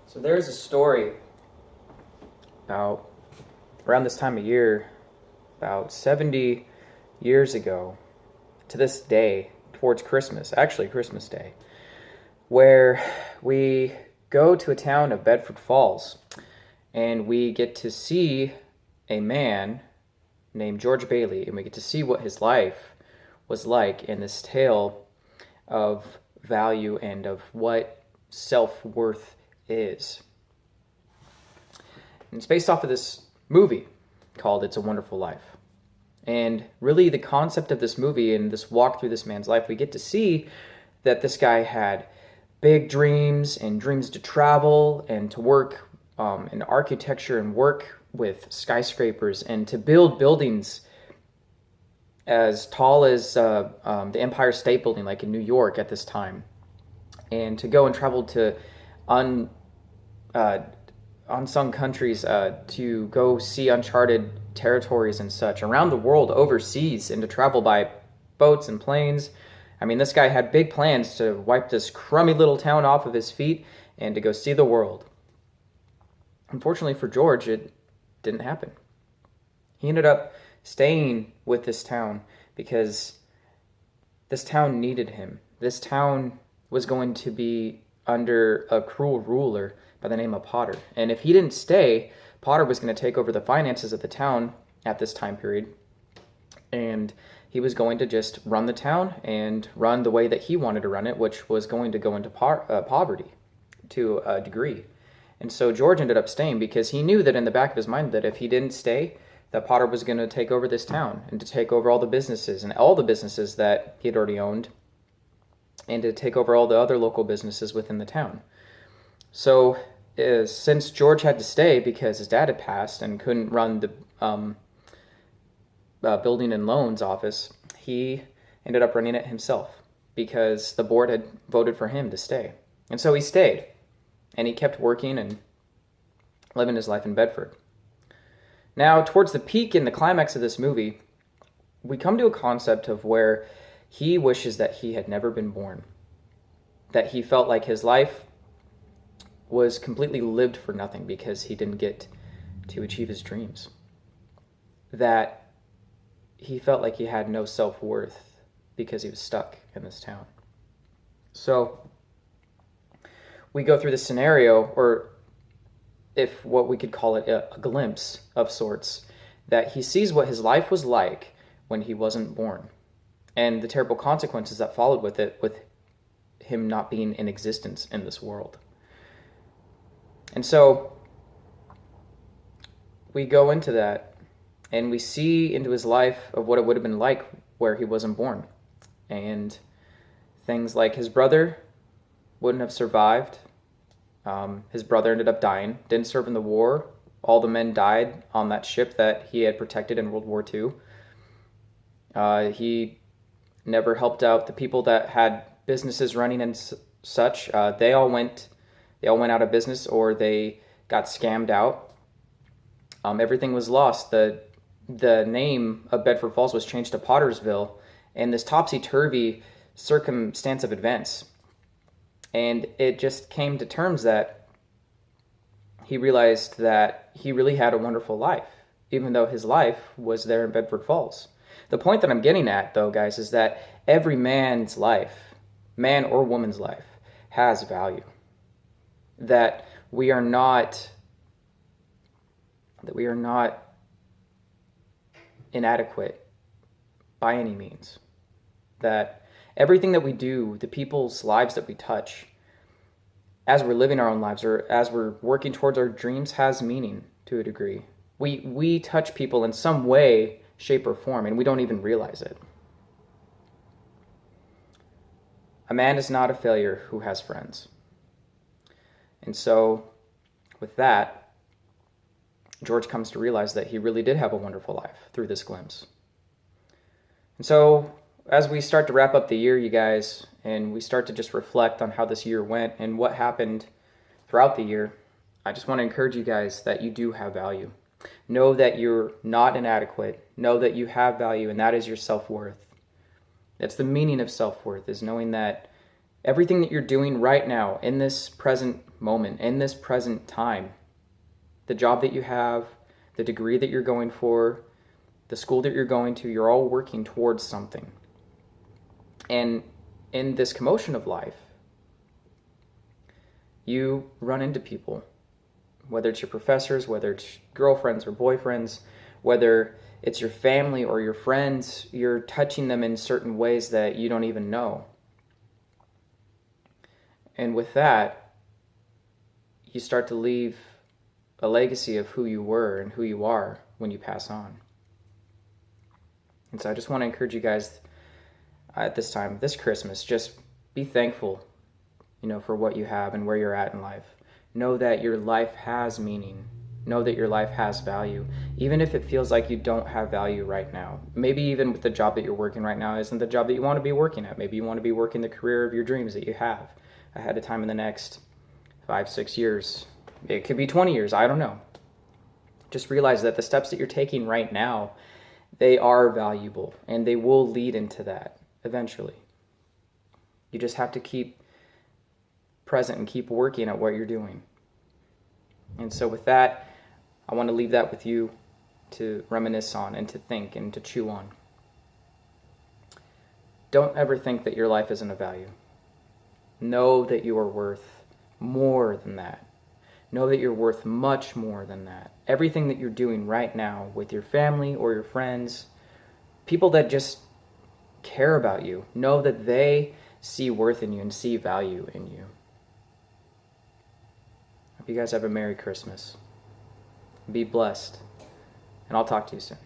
So there's a story about around this time of year, about 70 years ago, to this day, towards Christmas, actually Christmas Day, where we go to a town of Bedford Falls and we get to see a man named George Bailey, and we get to see what his life was like in this tale of value and of what self-worth is. And it's based off of this movie called It's a Wonderful Life. And really the concept of this movie and this walk through this man's life, we get to see that this guy had big dreams and dreams to travel and to work in architecture and work with skyscrapers and to build buildings as tall as the Empire State Building, like in New York at this time, and to go and travel to unsung countries, to go see uncharted territories and such around the world, overseas, and to travel by boats and planes. I mean, this guy had big plans to wipe this crummy little town off of his feet and to go see the world. Unfortunately for George, it didn't happen. He ended up staying with this town because this town needed him. This town was going to be under a cruel ruler by the name of Potter. And if he didn't stay, Potter was going to take over the finances of the town at this time period. And he was going to just run the town and run the way that he wanted to run it, which was going to go into poverty to a degree. And so George ended up staying because he knew that in the back of his mind that if he didn't stay, that Potter was going to take over this town and to take over all the businesses and all the businesses that he had already owned and to take over all the other local businesses within the town. So since George had to stay because his dad had passed and couldn't run the building and loans office, he ended up running it himself because the board had voted for him to stay. And so he stayed, and he kept working and living his life in Bedford. Now, towards the peak in the climax of this movie, we come to a concept of where he wishes that he had never been born, that he felt like his life was completely lived for nothing because he didn't get to achieve his dreams, that he felt like he had no self-worth because he was stuck in this town. So we go through this scenario, or if what we could call it a glimpse of sorts, that he sees what his life was like when he wasn't born and the terrible consequences that followed with it, with him not being in existence in this world. And so we go into that and we see into his life of what it would have been like where he wasn't born. And things like his brother wouldn't have survived. His brother ended up dying, didn't serve in the war. All the men died on that ship that he had protected in World War II. He never helped out the people that had businesses running and such. They all went out of business or they got scammed out. Everything was lost. The name of Bedford Falls was changed to Pottersville, and this topsy-turvy circumstance of events. And it just came to terms that he realized that he really had a wonderful life, even though his life was there in Bedford Falls. The point that I'm getting at, though, guys, is that every man's life, man or woman's life, has value. That we are not inadequate by any means. That everything that we do, the people's lives that we touch, as we're living our own lives or as we're working towards our dreams, has meaning to a degree. We touch people in some way, shape, or form, and we don't even realize it. A man is not a failure who has friends. And so, with that, George comes to realize that he really did have a wonderful life through this glimpse. And so, as we start to wrap up the year, you guys, and we start to just reflect on how this year went and what happened throughout the year, I just want to encourage you guys that you do have value. Know that you're not inadequate. Know that you have value, and that is your self-worth. That's the meaning of self-worth, is knowing that Everything that you're doing right now, in this present moment, in this present time, the job that you have, the degree that you're going for, the school that you're going to, you're all working towards something. And in this commotion of life, you run into people, whether it's your professors, whether it's girlfriends or boyfriends, whether it's your family or your friends, you're touching them in certain ways that you don't even know. And with that, you start to leave a legacy of who you were and who you are when you pass on. And so I just want to encourage you guys at this time, this Christmas, just be thankful, for what you have and where you're at in life. Know that your life has meaning. Know that your life has value, even if it feels like you don't have value right now. Maybe even with the job that you're working right now isn't the job that you want to be working at. Maybe you want to be working the career of your dreams that you have ahead of time in the next 5-6 years. It could be 20 years. I don't know. Just realize that the steps that you're taking right now, they are valuable and they will lead into that eventually. You just have to keep present and keep working at what you're doing. And so with that, I want to leave that with you to reminisce on and to think and to chew on. Don't ever think that your life isn't of value. Know that you are worth more than that. Know that you're worth much more than that. Everything that you're doing right now with your family or your friends, people that just care about you, know that they see worth in you and see value in you. Hope you guys have a Merry Christmas. Be blessed, and I'll talk to you soon.